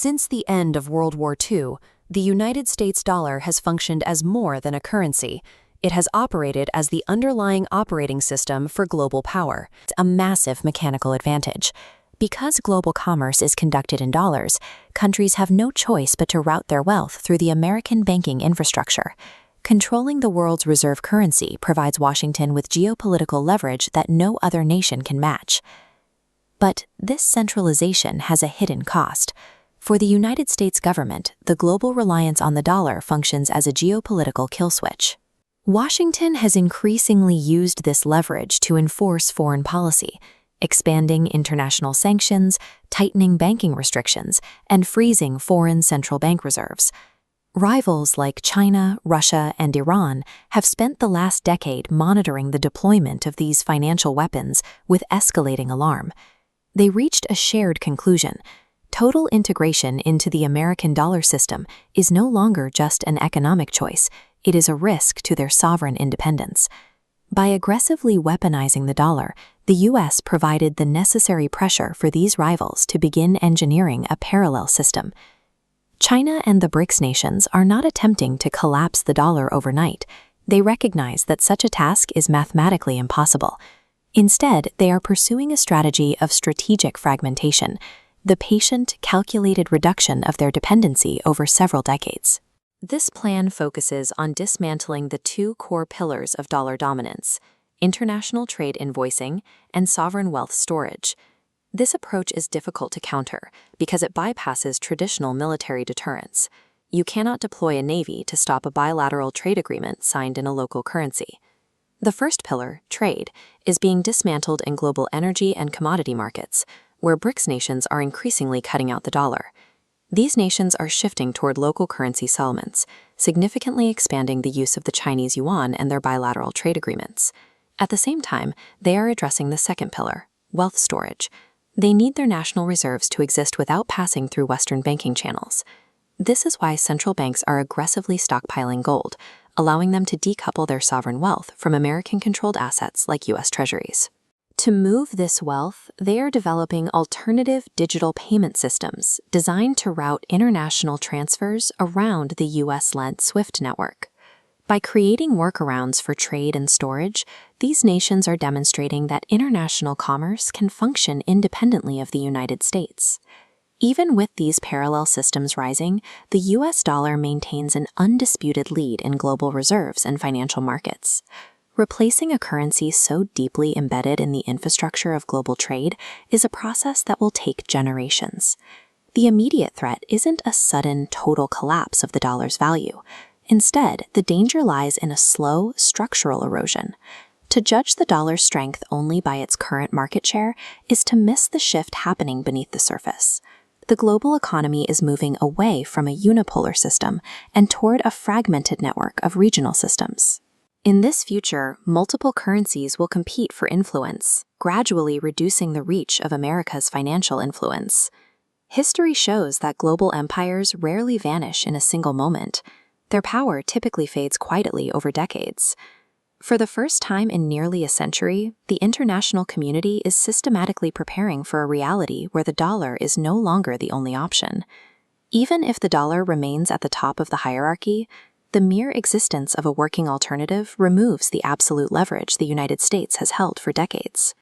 Since the end of World War II, the United States dollar has functioned as more than a currency. It has operated as the underlying operating system for global power, a massive mechanical advantage. Because global commerce is conducted in dollars, countries have no choice but to route their wealth through the American banking infrastructure. Controlling the world's reserve currency provides Washington with geopolitical leverage that no other nation can match. But this centralization has a hidden cost. For the United States government, the global reliance on the dollar functions as a geopolitical kill switch. Washington has increasingly used this leverage to enforce foreign policy, expanding international sanctions, tightening banking restrictions, and freezing foreign central bank reserves. Rivals like China, Russia, and Iran have spent the last decade monitoring the deployment of these financial weapons with escalating alarm. They reached a shared conclusion. Total integration into the American dollar system is no longer just an economic choice, it is a risk to their sovereign independence. By aggressively weaponizing the dollar, the U.S. provided the necessary pressure for these rivals to begin engineering a parallel system. China and the BRICS nations are not attempting to collapse the dollar overnight. They recognize that such a task is mathematically impossible. Instead, they are pursuing a strategy of strategic fragmentation, the patient, calculated reduction of their dependency over several decades. This plan focuses on dismantling the two core pillars of dollar dominance: international trade invoicing and sovereign wealth storage. This approach is difficult to counter because it bypasses traditional military deterrence. You cannot deploy a navy to stop a bilateral trade agreement signed in a local currency. The first pillar, trade, is being dismantled in global energy and commodity markets, where BRICS nations are increasingly cutting out the dollar. These nations are shifting toward local currency settlements, significantly expanding the use of the Chinese yuan and their bilateral trade agreements. At the same time, they are addressing the second pillar, wealth storage. They need their national reserves to exist without passing through Western banking channels. This is why central banks are aggressively stockpiling gold, allowing them to decouple their sovereign wealth from American-controlled assets like U.S. Treasuries. To move this wealth, they are developing alternative digital payment systems designed to route international transfers around the U.S.-led SWIFT network. By creating workarounds for trade and storage, these nations are demonstrating that international commerce can function independently of the United States. Even with these parallel systems rising, the U.S. dollar maintains an undisputed lead in global reserves and financial markets. Replacing a currency so deeply embedded in the infrastructure of global trade is a process that will take generations. The immediate threat isn't a sudden, total collapse of the dollar's value. Instead, the danger lies in a slow, structural erosion. To judge the dollar's strength only by its current market share is to miss the shift happening beneath the surface. The global economy is moving away from a unipolar system and toward a fragmented network of regional systems. In this future, multiple currencies will compete for influence, gradually reducing the reach of America's financial influence. History shows that global empires rarely vanish in a single moment. Their power typically fades quietly over decades. For the first time in nearly a century, the international community is systematically preparing for a reality where the dollar is no longer the only option. Even if the dollar remains at the top of the hierarchy, the mere existence of a working alternative removes the absolute leverage the United States has held for decades.